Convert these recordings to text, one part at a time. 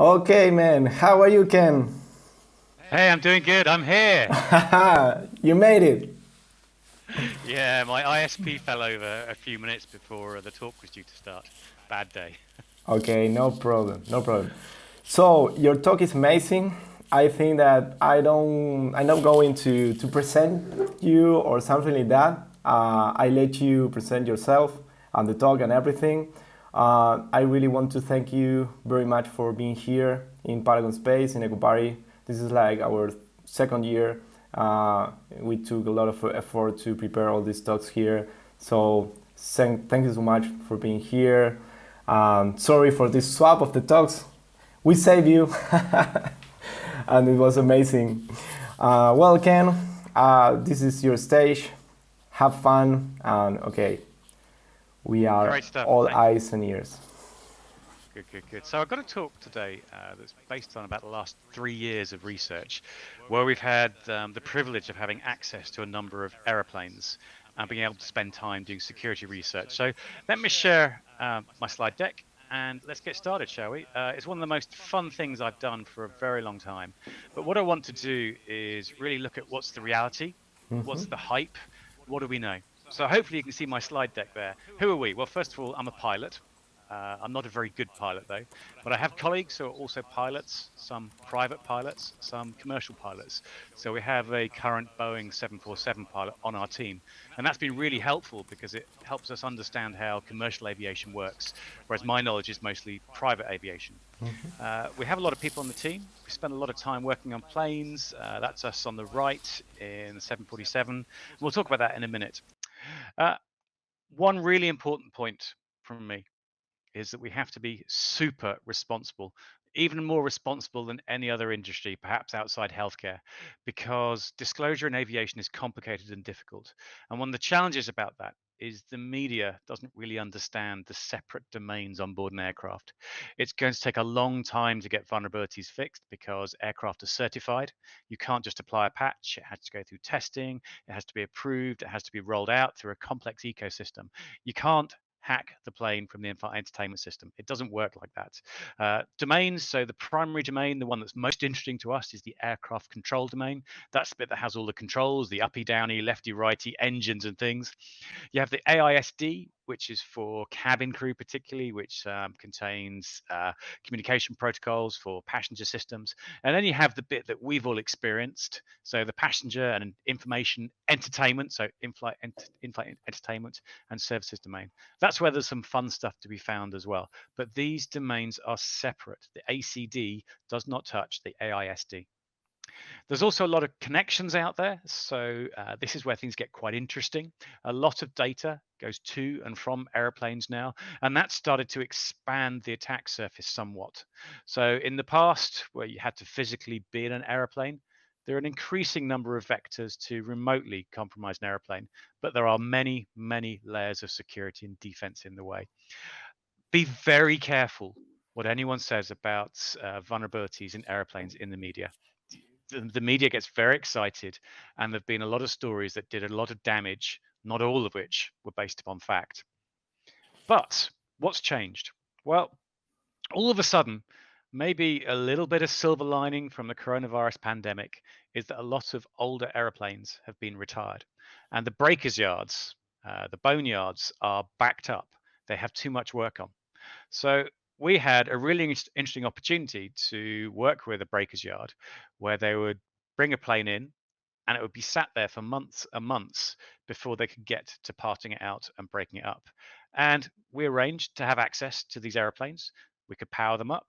Okay, man. How are you, Ken? Hey, I'm doing good. I'm here. You made it. Yeah, my ISP fell over a few minutes before the talk was due to start. Bad day. Okay, no problem. No problem. So your talk is amazing. I think that I'm not going to present you or something like that. I let you present yourself and the talk and everything. I really want to thank you very much for being here in Patagon Space in Ekoparty. This is like our second year. We took a lot of effort to prepare all these talks here. So thank you so much for being here. Sorry for this swap of the talks. We saved you, and it was amazing. Well, Ken, this is your stage. Have fun, and okay, we are Great stuff. all Thank you. eyes and ears. Good, good, good. So I've got a talk today that's based on about the last 3 years of research, where we've had the privilege of having access to a number of aeroplanes and being able to spend time doing security research. So let me share my slide deck and let's get started, shall we? It's one of the most fun things I've done for a very long time. But what I want to do is really look at what's the reality, what's the hype, what do we know? So hopefully you can see my slide deck there. Who are we? Well, first of all, I'm a pilot. I'm not a very good pilot though, but I have colleagues who are also pilots, some private pilots, some commercial pilots. So we have a current Boeing 747 pilot on our team. And that's been really helpful because it helps us understand how commercial aviation works, whereas my knowledge is mostly private aviation. We have a lot of people on the team. We spend a lot of time working on planes. That's us on the right in the 747. We'll talk about that in a minute. Uh, One really important point from me is that we have to be super responsible, even more responsible than any other industry, perhaps outside healthcare, because disclosure in aviation is complicated and difficult. And one of the challenges about that is the media doesn't really understand the separate domains on board an aircraft. It's going to take a long time to get vulnerabilities fixed because aircraft are certified. You can't just apply a patch, it has to go through testing, it has to be approved, it has to be rolled out through a complex ecosystem. You can't hack the plane from the in-flight entertainment system. It doesn't work like that. Domains, so the primary domain, the one that's most interesting to us is the aircraft control domain. That's the bit that has all the controls, the uppy, downy, lefty, righty, engines and things. You have the AISD, which is for cabin crew particularly, which contains communication protocols for passenger systems. And then you have the bit that we've all experienced, so the passenger and information entertainment, so in-flight entertainment and services domain. That's where there's some fun stuff to be found as well. But these domains are separate. The ACD does not touch the AISD. There's also a lot of connections out there. So this is where things get quite interesting. A lot of data goes to and from airplanes now, and that started to expand the attack surface somewhat. So in the past, where you had to physically be in an airplane, there are an increasing number of vectors to remotely compromise an airplane, but there are many, many layers of security and defense in the way. Be very careful what anyone says about vulnerabilities in airplanes in the media. The media gets very excited, and there have been a lot of stories that did a lot of damage, not all of which were based upon fact. But what's changed? Well, all of a sudden, maybe a little bit of silver lining from the coronavirus pandemic is that a lot of older airplanes have been retired, and the breakers yards, the boneyards, are backed up. They have too much work on. So we had a really interesting opportunity to work with a breakers yard where they would bring a plane in and it would be sat there for months and months before they could get to parting it out and breaking it up. And we arranged to have access to these airplanes. We could power them up,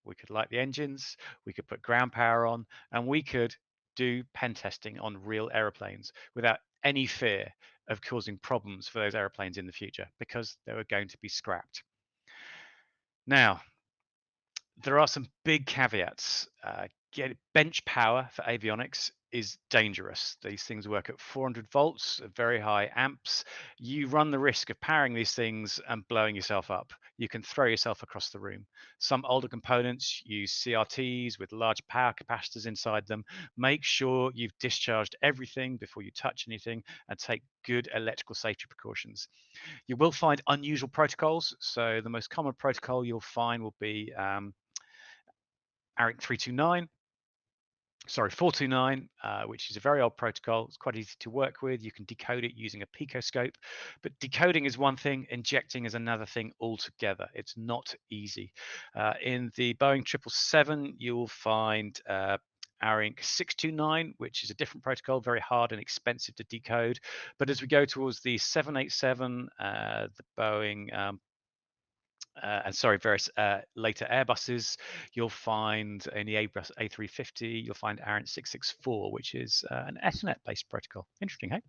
we could light the engines, we could put ground power on, and we could do pen testing on real airplanes without any fear of causing problems for those airplanes in the future because they were going to be scrapped. Now, there are some big caveats. Get bench power for avionics is dangerous. These things work at 400 volts, at very high amps. You run the risk of powering these things and blowing yourself up. You can throw yourself across the room. Some older components use CRTs with large power capacitors inside them. Make sure you've discharged everything before you touch anything and take good electrical safety precautions. You will find unusual protocols. So the most common protocol you'll find will be ARINC 329. Sorry, 429, which is a very old protocol. It's quite easy to work with. You can decode it using a picoscope, but decoding is one thing, injecting is another thing altogether. It's not easy. In the Boeing 777, you'll find ARINC 629, which is a different protocol, very hard and expensive to decode. But as we go towards the 787, the Boeing and sorry, various later Airbuses, you'll find in the Airbus A350, you'll find ARINC 664, which is an Ethernet-based protocol. Interesting, hey?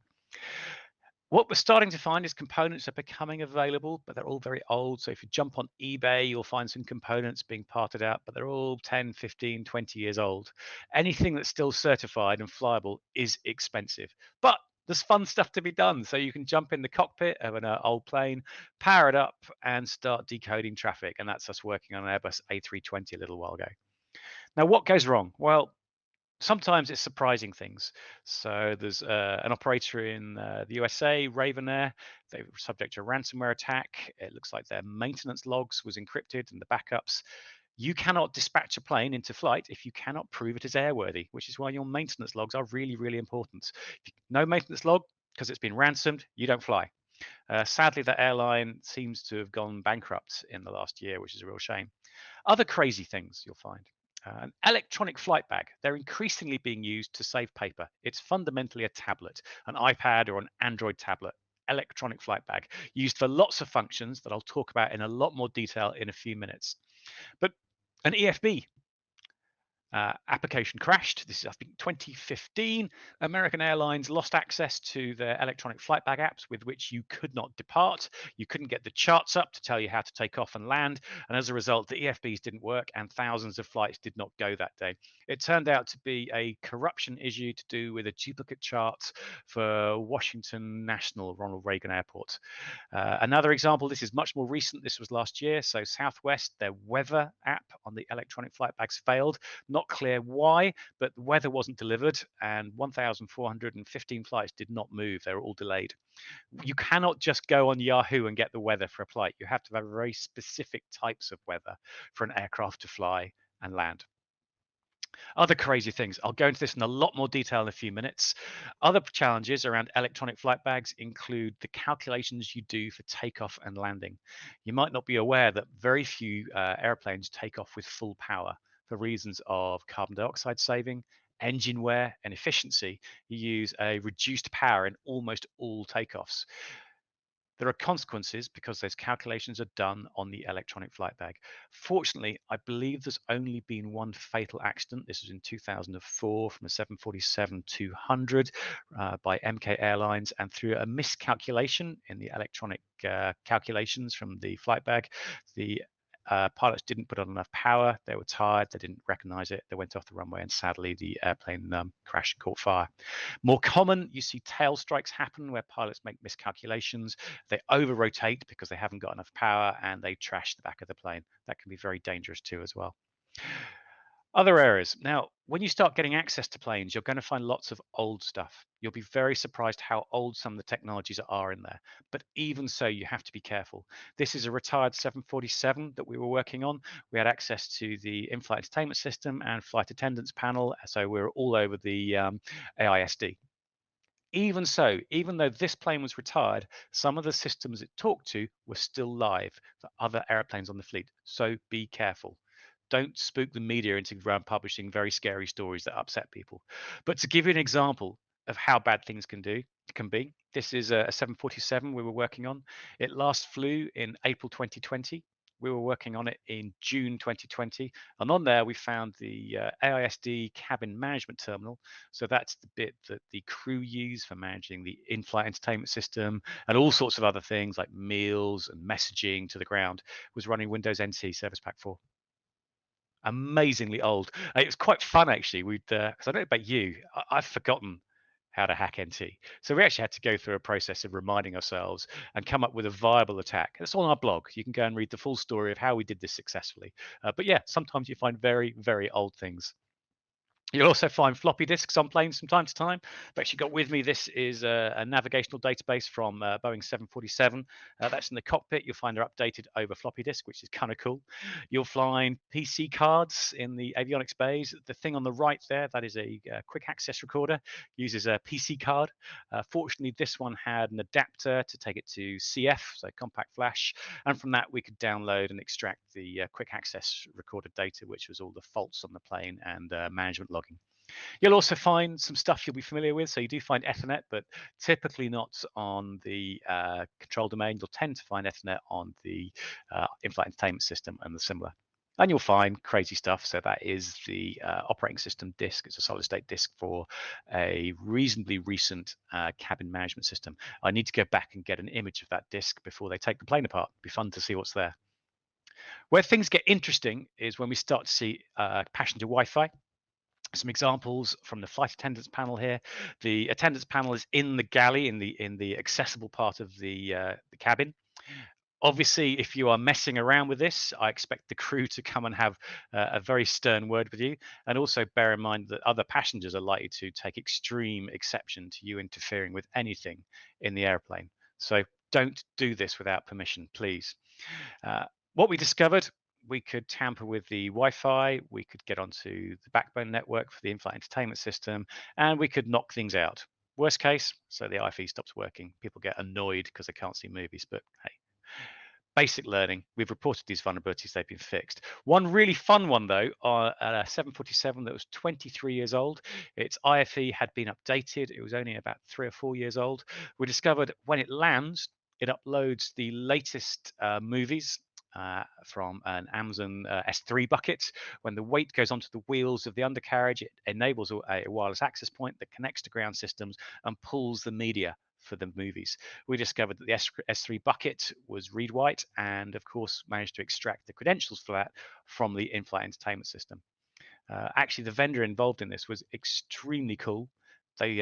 What we're starting to find is components are becoming available, but they're all very old. So if you jump on eBay, you'll find some components being parted out, but they're all 10, 15, 20 years old. Anything that's still certified and flyable is expensive, but there's fun stuff to be done. So you can jump in the cockpit of an old plane, power it up, and start decoding traffic. And that's us working on an Airbus A320 a little while ago. Now, what goes wrong? Well, sometimes it's surprising things. So there's an operator in the USA, Raven Air. They were subject to a ransomware attack. It looks like their maintenance logs was encrypted and the backups. You cannot dispatch a plane into flight if you cannot prove it is airworthy, which is why your maintenance logs are really, really important. No maintenance log, because it's been ransomed, you don't fly. Sadly, that airline seems to have gone bankrupt in the last year, which is a real shame. Other crazy things you'll find. An electronic flight bag. They're increasingly being used to save paper. It's fundamentally a tablet, an iPad or an Android tablet. Electronic flight bag, used for lots of functions that I'll talk about in a lot more detail in a few minutes. But an EFB application crashed. This is, I think, 2015. American Airlines lost access to their electronic flight bag apps with which you could not depart. You couldn't get the charts up to tell you how to take off and land. And as a result, the EFBs didn't work and thousands of flights did not go that day. It turned out to be a corruption issue to do with a duplicate chart for Washington National Ronald Reagan Airport. Another example, this is much more recent. This was last year. So Southwest, their weather app on the electronic flight bags failed. Not clear why, but the weather wasn't delivered and 1,415 flights did not move. They were all delayed. You cannot just go on Yahoo and get the weather for a flight. You have to have very specific types of weather for an aircraft to fly and land. Other crazy things. I'll go into this in a lot more detail in a few minutes. Other challenges around electronic flight bags include the calculations you do for takeoff and landing. You might not be aware that very few airplanes take off with full power for reasons of carbon dioxide saving, engine wear, and efficiency. You use a reduced power in almost all takeoffs. There are consequences because those calculations are done on the electronic flight bag. Fortunately, I believe there's only been one fatal accident. This was in 2004 from a 747-200 by MK Airlines, and through a miscalculation in the electronic calculations from the flight bag, the pilots didn't put on enough power. They were tired. They didn't recognize it. They went off the runway, and sadly, the airplane crashed and caught fire. More common, you see tail strikes happen where pilots make miscalculations. They over-rotate because they haven't got enough power, and they trash the back of the plane. That can be very dangerous too as well. Other areas. Now, when you start getting access to planes, you're going to find lots of old stuff. You'll be very surprised how old some of the technologies are in there. But even so, you have to be careful. This is a retired 747 that we were working on. We had access to the in-flight entertainment system and flight attendants panel. So we were all over the AISD. Even so, even though this plane was retired, some of the systems it talked to were still live for other airplanes on the fleet. So be careful. Don't spook the media into publishing very scary stories that upset people. But to give you an example of how bad things can be, this is a 747 we were working on. It last flew in April 2020. We were working on it in June 2020. And on there, we found the AISD cabin management terminal. So that's the bit that the crew use for managing the in-flight entertainment system and all sorts of other things like meals and messaging to the ground. It was running Windows NT Service Pack 4. Amazingly old. It was quite fun actually. Because I don't know about you, I've forgotten how to hack NT. So we actually had to go through a process of reminding ourselves and come up with a viable attack. It's on our blog. You can go and read the full story of how we did this successfully. But yeah, sometimes you find very, very old things. You'll also find floppy disks on planes from time to time. I've actually got with me, this is a navigational database from Boeing 747. That's in the cockpit. You'll find they're updated over floppy disk, which is kind of cool. You'll find PC cards in the avionics bays. The thing on the right there, that is a quick access recorder, uses a PC card. Fortunately, this one had an adapter to take it to CF, so compact flash. And from that, we could download and extract the quick access recorded data, which was all the faults on the plane and management logging. You'll also find some stuff you'll be familiar with. So you do find Ethernet, but typically not on the control domain. You'll tend to find Ethernet on the in-flight entertainment system and the similar. And you'll find crazy stuff. So that is the operating system disk. It's a solid state disk for a reasonably recent cabin management system. I need to go back and get an image of that disk before they take the plane apart. It'd be fun to see what's there. Where things get interesting is when we start to see passenger Wi-Fi. Some examples from the flight attendants panel here. The attendants panel is in the galley, in the accessible part of the cabin. Obviously, if you are messing around with this, I expect the crew to come and have a very stern word with you. And also bear in mind that other passengers are likely to take extreme exception to you interfering with anything in the airplane. So don't do this without permission, please. What we discovered, we could tamper with the Wi-Fi, we could get onto the backbone network for the in-flight entertainment system, and we could knock things out. Worst case, so the IFE stops working. People get annoyed because they can't see movies, but hey. Basic learning, we've reported these vulnerabilities, they've been fixed. One really fun one though, at a 747 that was 23 years old, its IFE had been updated, it was only about 3 or 4 years old. We discovered when it lands, it uploads the latest movies from an Amazon S3 bucket. When the weight goes onto the wheels of the undercarriage, it enables a wireless access point that connects to ground systems and pulls the media for the movies. We discovered that the S3 bucket was read-write and of course managed to extract the credentials for that from the in-flight entertainment system. Actually, the vendor involved in this was extremely cool. They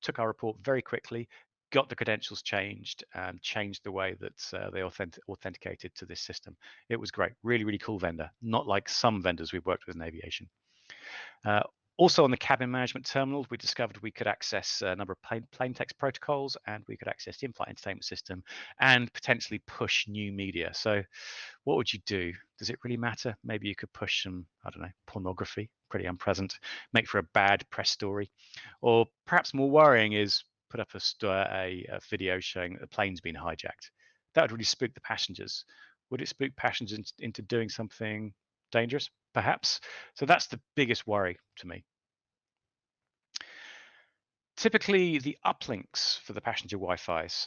took our report very quickly, got the credentials changed, and changed the way that they authenticated to this system. It was great. Really, really cool vendor. Not like some vendors we've worked with in aviation. Also on the cabin management terminal, we discovered we could access a number of plain text protocols, and we could access the in-flight entertainment system and potentially push new media. So what would you do? Does it really matter? Maybe you could push some, I don't know, pornography, pretty unpleasant, make for a bad press story. Or perhaps more worrying is put up a video showing that the plane's been hijacked. That would really spook the passengers. Would it spook passengers into doing something dangerous? Perhaps. So that's the biggest worry to me. Typically, the uplinks for the passenger Wi-Fi's,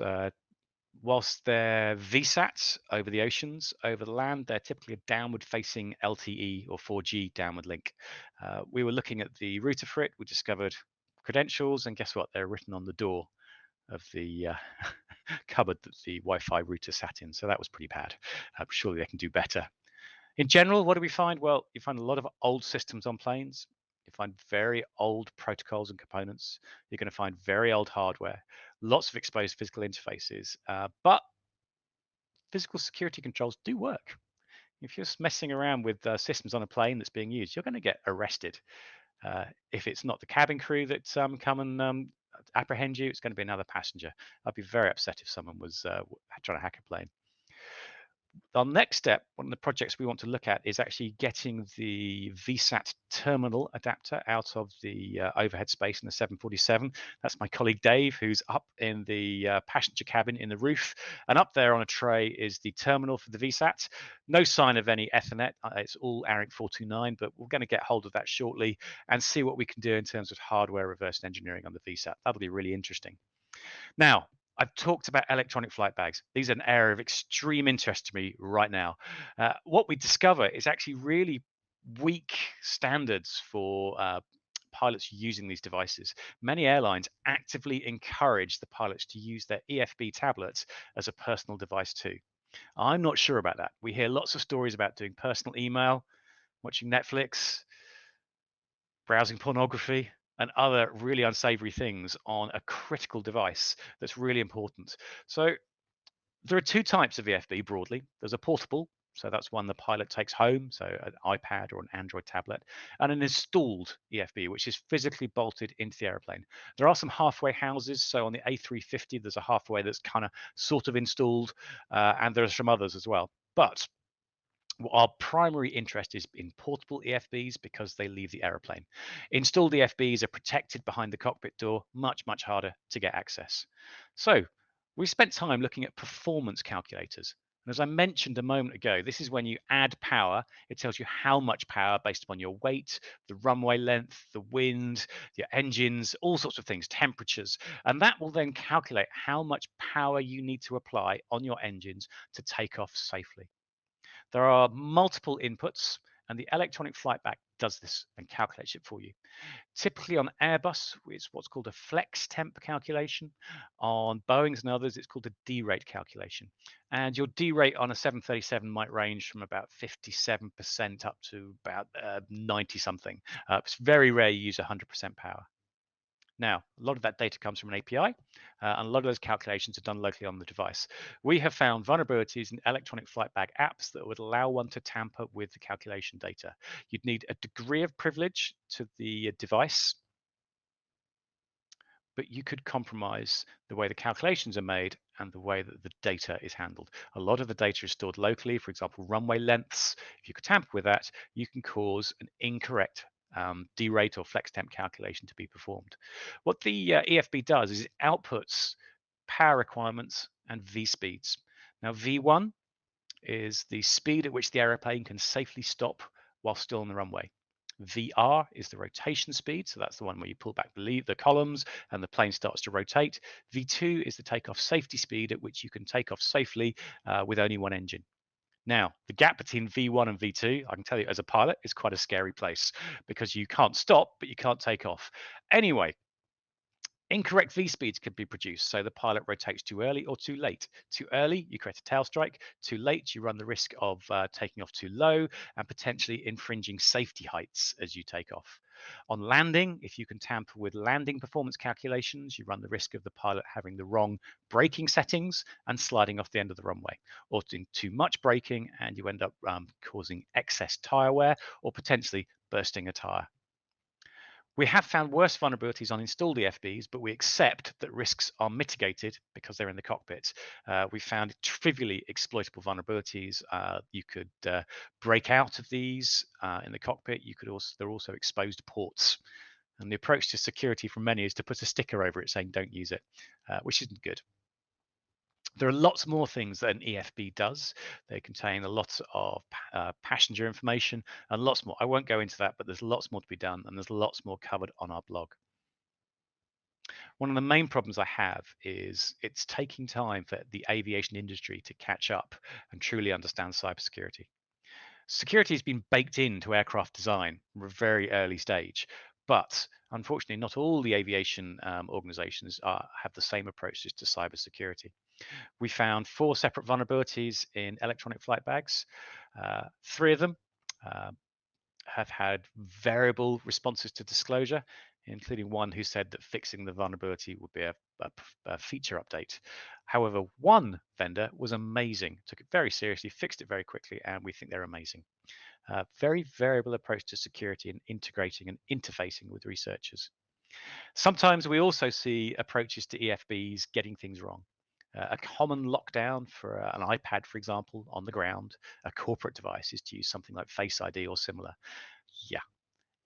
whilst they're VSATs over the oceans, over the land, they're typically a downward-facing LTE or 4G downward link. We were looking at the router for it. We discovered credentials, and guess what? They're written on the door of the cupboard that the Wi-Fi router sat in. So that was pretty bad. Surely they can do better. In general, what do we find? Well, you find a lot of old systems on planes. You find very old protocols and components. You're going to find very old hardware, lots of exposed physical interfaces, but physical security controls do work. If you're messing around with systems on a plane that's being used, you're going to get arrested. If it's not the cabin crew that come and apprehend you, it's going to be another passenger. I'd be very upset if someone was trying to hack a plane. Our next step, one of the projects we want to look at, is actually getting the VSAT terminal adapter out of the overhead space in the 747. That's my colleague Dave, who's up in the passenger cabin in the roof. And up there on a tray is the terminal for the VSAT. No sign of any Ethernet. It's all ARINC 429, but we're going to get hold of that shortly and see what we can do in terms of hardware reverse engineering on the VSAT. That'll be really interesting. Now, I've talked about electronic flight bags. These are an area of extreme interest to me right now. What we discover is actually really weak standards for pilots using these devices. Many airlines actively encourage the pilots to use their EFB tablets as a personal device too. I'm not sure about that. We hear lots of stories about doing personal email, watching Netflix, browsing pornography, and other really unsavory things on a critical device that's really important. So there are two types of EFB broadly. There's a portable, So that's one the pilot takes home, so an iPad or an Android tablet, and an installed EFB, which is physically bolted into the airplane. There are some halfway houses. So on the A350, there's a halfway that's kind of sort of installed, and there are some others as well. But our primary interest is in portable EFBs because they leave the aeroplane. Installed EFBs are protected behind the cockpit door, much, much harder to get access. So we spent time looking at performance calculators. And as I mentioned a moment ago, this is when you add power. It tells you how much power based upon your weight, the runway length, the wind, your engines, all sorts of things, temperatures. And that will then calculate how much power you need to apply on your engines to take off safely. There are multiple inputs, and the electronic flight bag does this and calculates it for you. Typically on Airbus, it's what's called a flex temp calculation. On Boeing's and others, it's called a D rate calculation. And your D rate on a 737 might range from about 57% up to about 90 something. It's very rare you use 100% power. Now, a lot of that data comes from an API, and a lot of those calculations are done locally on the device. We have found vulnerabilities in electronic flight bag apps that would allow one to tamper with the calculation data. You'd need a degree of privilege to the device, but you could compromise the way the calculations are made and the way that the data is handled. A lot of the data is stored locally, for example, runway lengths. If you could tamper with that, you can cause an incorrect D-rate or flex temp calculation to be performed. What the EFB does is it outputs power requirements and V speeds. Now, V1 is the speed at which the aeroplane can safely stop while still on the runway. VR is the rotation speed, so that's the one where you pull back the columns and the plane starts to rotate. V2 is the takeoff safety speed at which you can take off safely with only one engine. Now, the gap between V1 and V2, I can tell you as a pilot, is quite a scary place because you can't stop, but you can't take off. Anyway, incorrect V speeds could be produced, so the pilot rotates too early or too late. Too early, you create a tail strike. Too late, you run the risk of taking off too low and potentially infringing safety heights as you take off. On landing, if you can tamper with landing performance calculations, you run the risk of the pilot having the wrong braking settings and sliding off the end of the runway, or doing too much braking and you end up causing excess tire wear or potentially bursting a tire. We have found worse vulnerabilities on installed EFBs, but we accept that risks are mitigated because they're in the cockpit. We found trivially exploitable vulnerabilities. You could break out of these in the cockpit. They're also exposed ports. And the approach to security from many is to put a sticker over it saying don't use it, which isn't good. There are lots more things that an EFB does. They contain a lot of passenger information and lots more. I won't go into that, but there's lots more to be done, and there's lots more covered on our blog. One of the main problems I have is it's taking time for the aviation industry to catch up and truly understand cybersecurity. Security has been baked into aircraft design from a very early stage, but unfortunately, not all the aviation organizations have the same approaches to cybersecurity. We found 4 separate vulnerabilities in electronic flight bags. 3 of them have had variable responses to disclosure, including one who said that fixing the vulnerability would be a feature update. However, one vendor was amazing, took it very seriously, fixed it very quickly, and we think they're amazing. Very variable approach to security and integrating and interfacing with researchers. Sometimes we also see approaches to EFBs getting things wrong. A common lockdown for an iPad, for example, on the ground, a corporate device, is to use something like Face ID or similar. Yeah,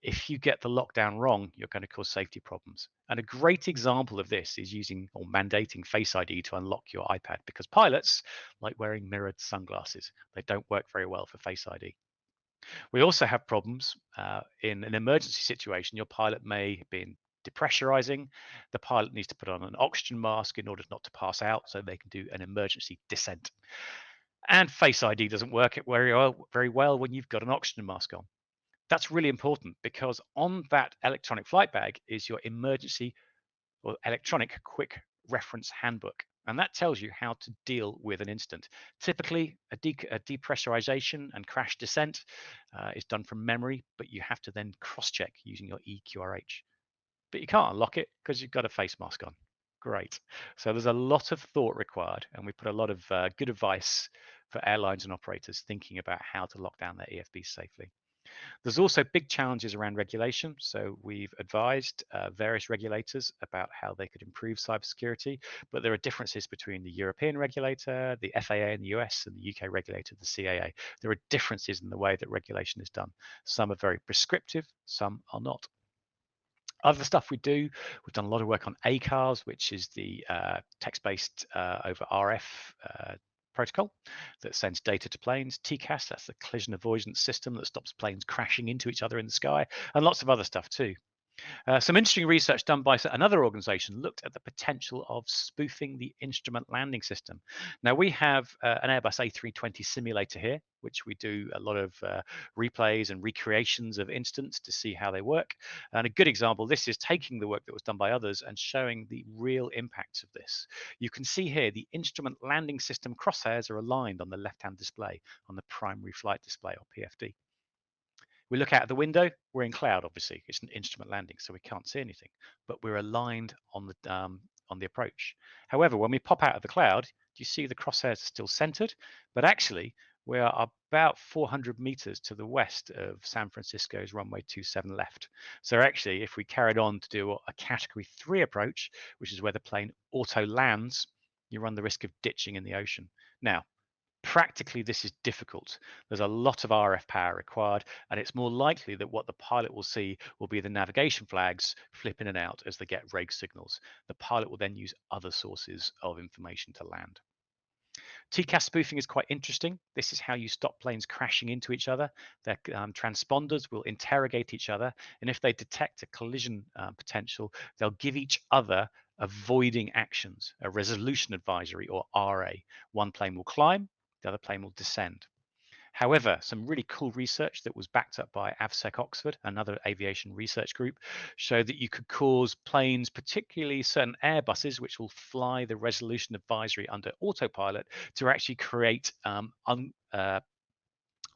if you get the lockdown wrong, you're going to cause safety problems. And a great example of this is using or mandating Face ID to unlock your iPad, because pilots like wearing mirrored sunglasses. They don't work very well for Face ID. We also have problems in an emergency situation. Your pilot may have been depressurizing. The pilot needs to put on an oxygen mask in order not to pass out so they can do an emergency descent. And Face ID doesn't work very well when you've got an oxygen mask on. That's really important because on that electronic flight bag is your emergency or electronic quick reference handbook. And that tells you how to deal with an incident. Typically, a depressurization and crash descent is done from memory, but you have to then cross-check using your EQRH. But you can't unlock it because you've got a face mask on. Great. So there's a lot of thought required, and we put a lot of good advice for airlines and operators thinking about how to lock down their EFBs safely. There's also big challenges around regulation. So we've advised various regulators about how they could improve cybersecurity, but there are differences between the European regulator, the FAA in the US, and the UK regulator, the CAA. There are differences in the way that regulation is done. Some are very prescriptive, some are not. Other stuff we've done a lot of work on ACARS, which is the text-based over RF protocol that sends data to planes. TCAS, that's the collision avoidance system that stops planes crashing into each other in the sky, and lots of other stuff too. Some interesting research done by another organization looked at the potential of spoofing the instrument landing system. Now, we have an Airbus A320 simulator here, which we do a lot of replays and recreations of instance to see how they work. And a good example, this is taking the work that was done by others and showing the real impacts of this. You can see here the instrument landing system crosshairs are aligned on the left-hand display, on the primary flight display, or PFD. We look out of the window, we're in cloud, obviously. It's an instrument landing, so we can't see anything, but we're aligned on the approach. However, when we pop out of the cloud, you see the crosshairs are still centered, but actually we are about 400 meters to the west of San Francisco's runway 27 left. So actually, if we carried on to do a category 3 approach, which is where the plane auto lands, you run the risk of ditching in the ocean. Now, practically, this is difficult. There's a lot of RF power required, and it's more likely that what the pilot will see will be the navigation flags flip in and out as they get rogue signals. The pilot will then use other sources of information to land. TCAS spoofing is quite interesting. This is how you stop planes crashing into each other. Their transponders will interrogate each other, and if they detect a collision potential, they'll give each other avoiding actions, a resolution advisory, or RA. One plane will climb, the other plane will descend. However, some really cool research that was backed up by AVSEC Oxford, another aviation research group, showed that you could cause planes, particularly certain Airbuses, which will fly the resolution advisory under autopilot, to actually create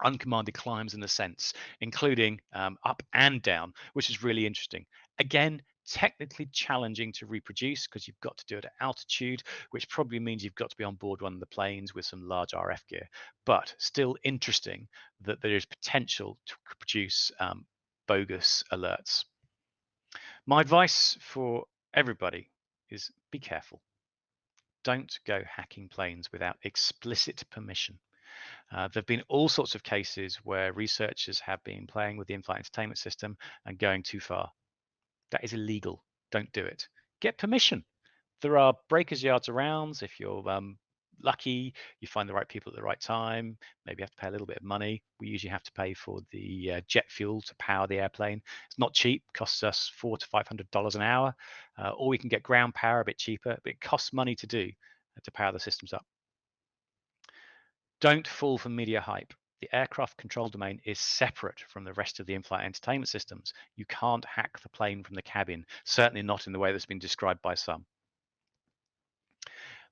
uncommanded climbs and ascents, including up and down, which is really interesting. Again, technically challenging to reproduce because you've got to do it at altitude, which probably means you've got to be on board one of the planes with some large RF gear, but still interesting that there is potential to produce bogus alerts. My advice for everybody is be careful. Don't go hacking planes without explicit permission. There have been all sorts of cases where researchers have been playing with the in-flight entertainment system and going too far. That is illegal. Don't do it. Get permission. There are breakers yards around. If you're lucky, you find the right people at the right time. Maybe you have to pay a little bit of money. We usually have to pay for the jet fuel to power the airplane. It's not cheap. It costs us $400 to $500 an hour. Or we can get ground power a bit cheaper, but it costs money to do to power the systems up. Don't fall for media hype. The aircraft control domain is separate from the rest of the in-flight entertainment systems. You can't hack the plane from the cabin, certainly not in the way that's been described by some.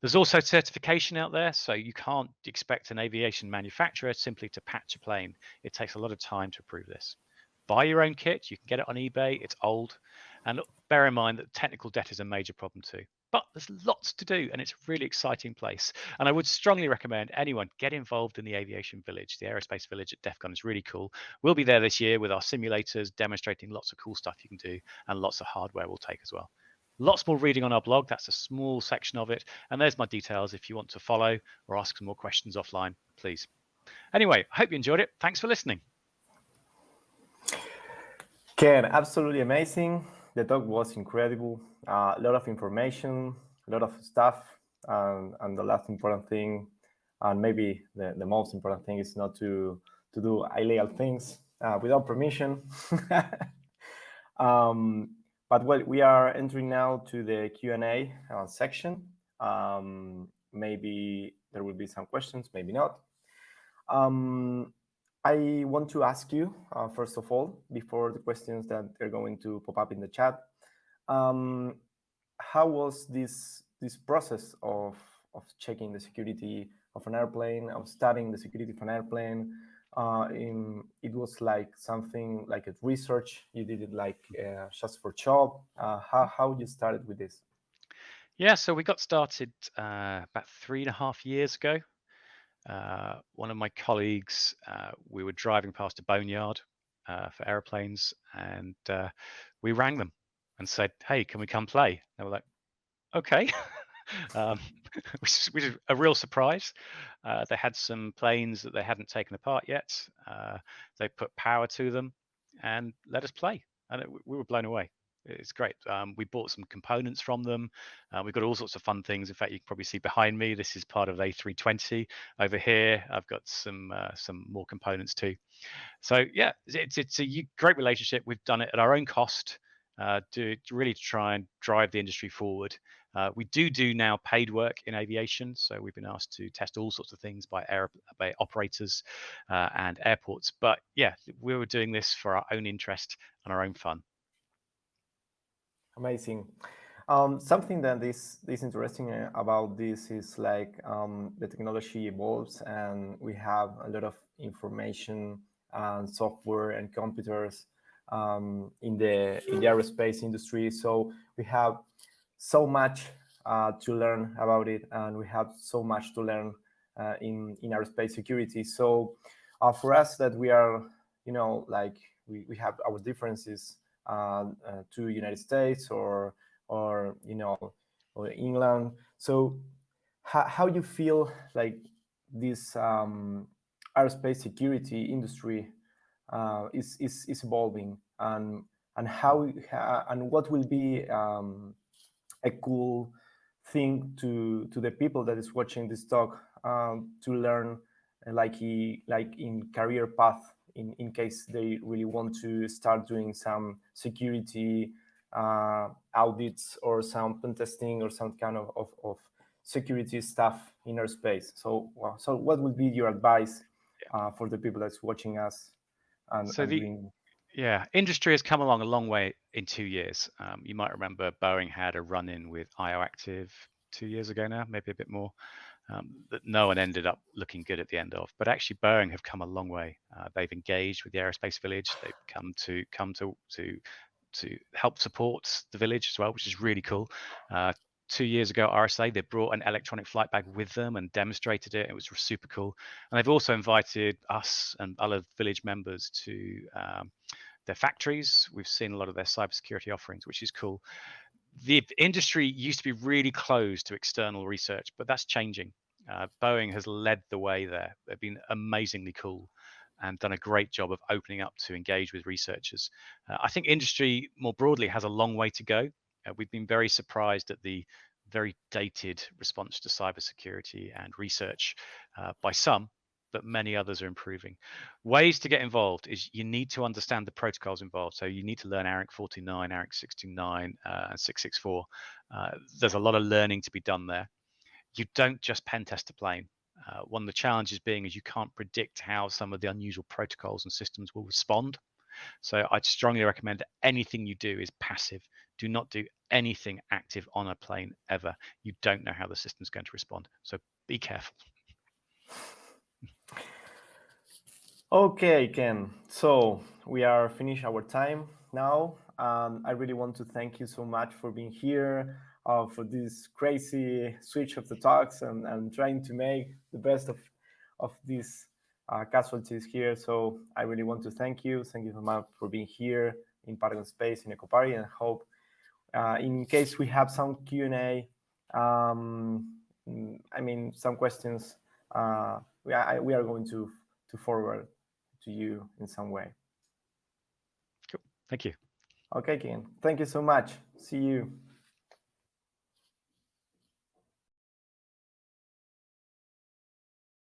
There's also certification out there, so you can't expect an aviation manufacturer simply to patch a plane. It takes a lot of time to approve this. Buy your own kit. You can get it on eBay. It's old. And bear in mind that technical debt is a major problem too. But there's lots to do, and it's a really exciting place. And I would strongly recommend anyone get involved in the Aviation Village. The Aerospace Village at DEFCON is really cool. We'll be there this year with our simulators, demonstrating lots of cool stuff you can do, and lots of hardware we'll take as well. Lots more reading on our blog. That's a small section of it. And there's my details if you want to follow or ask some more questions offline, please. Anyway, I hope you enjoyed it. Thanks for listening. Ken, absolutely amazing. The talk was incredible. A lot of information, a lot of stuff. And the last important thing, and maybe the most important thing, is not to do illegal things without permission. But well, we are entering now to the Q&A section. Maybe there will be some questions, maybe not. I want to ask you, first of all, before the questions that are going to pop up in the chat, how was this process of checking the security of an airplane, of studying the security of an airplane? It was like something like a research. You did it like just for job. How you started with this? Yeah, so we got started about 3.5 years ago. one of my colleagues, we were driving past a boneyard for airplanes, and we rang them and said, "Hey, can we come play?" They were like, "Okay." um, which is a real surprise. They had some planes that they hadn't taken apart yet. They put power to them and let us play, and we were blown away. It's great. We bought some components from them. We've got all sorts of fun things. In fact, you can probably see behind me, this is part of A320. Over here, I've got some more components too. So yeah, it's a great relationship. We've done it at our own cost, to really try and drive the industry forward. We do now paid work in aviation, so we've been asked to test all sorts of things by operators and airports. But yeah, we were doing this for our own interest and our own fun. Amazing. Something that is interesting about this is like the technology evolves, and we have a lot of information and software and computers in the aerospace industry. So we have so much to learn about it, and we have so much to learn in aerospace security. So for us, that we are, like we have our differences to United States or or England. So how you feel like this aerospace security industry is evolving, and how and what will be a cool thing to the people that is watching this talk to learn, like in career path, in case they really want to start doing some security audits or some pen testing or some kind of security stuff in our space. So what would be your advice for the people that's watching us and doing? Yeah, industry has come along a long way in 2 years. You might remember Boeing had a run-in with IOActive 2 years ago now, maybe a bit more, that no one ended up looking good at the end of. But actually, Boeing have come a long way. They've engaged with the Aerospace Village. They've come to help support the village as well, which is really cool. 2 years ago, RSA, they brought an electronic flight bag with them and demonstrated it. It was super cool. And they've also invited us and other village members to their factories. We've seen a lot of their cybersecurity offerings, which is cool. The industry used to be really closed to external research, but that's changing. Boeing has led the way there. They've been amazingly cool and done a great job of opening up to engage with researchers. I think industry more broadly has a long way to go. We've been very surprised at the very dated response to cybersecurity and research by some, but many others are improving. Ways to get involved is you need to understand the protocols involved. So you need to learn ARINC 49, ARINC 69, and 664. There's a lot of learning to be done there. You don't just pen test a plane. One of the challenges being is you can't predict how some of the unusual protocols and systems will respond. So I'd strongly recommend that anything you do is passive. Do not do anything active on a plane ever. You don't know how the system's going to respond. So be careful. Okay, Ken. So we are finished our time now. I really want to thank you so much for being here, for this crazy switch of the talks, and trying to make the best of these casualties here. So I really want to thank you. Thank you so much for being here in Patagon Space in Ekoparty, and hope in case we have some Q&A, some questions, we are going to forward to you in some way. Cool. Thank you. Okay, Ken. Thank you so much. See you.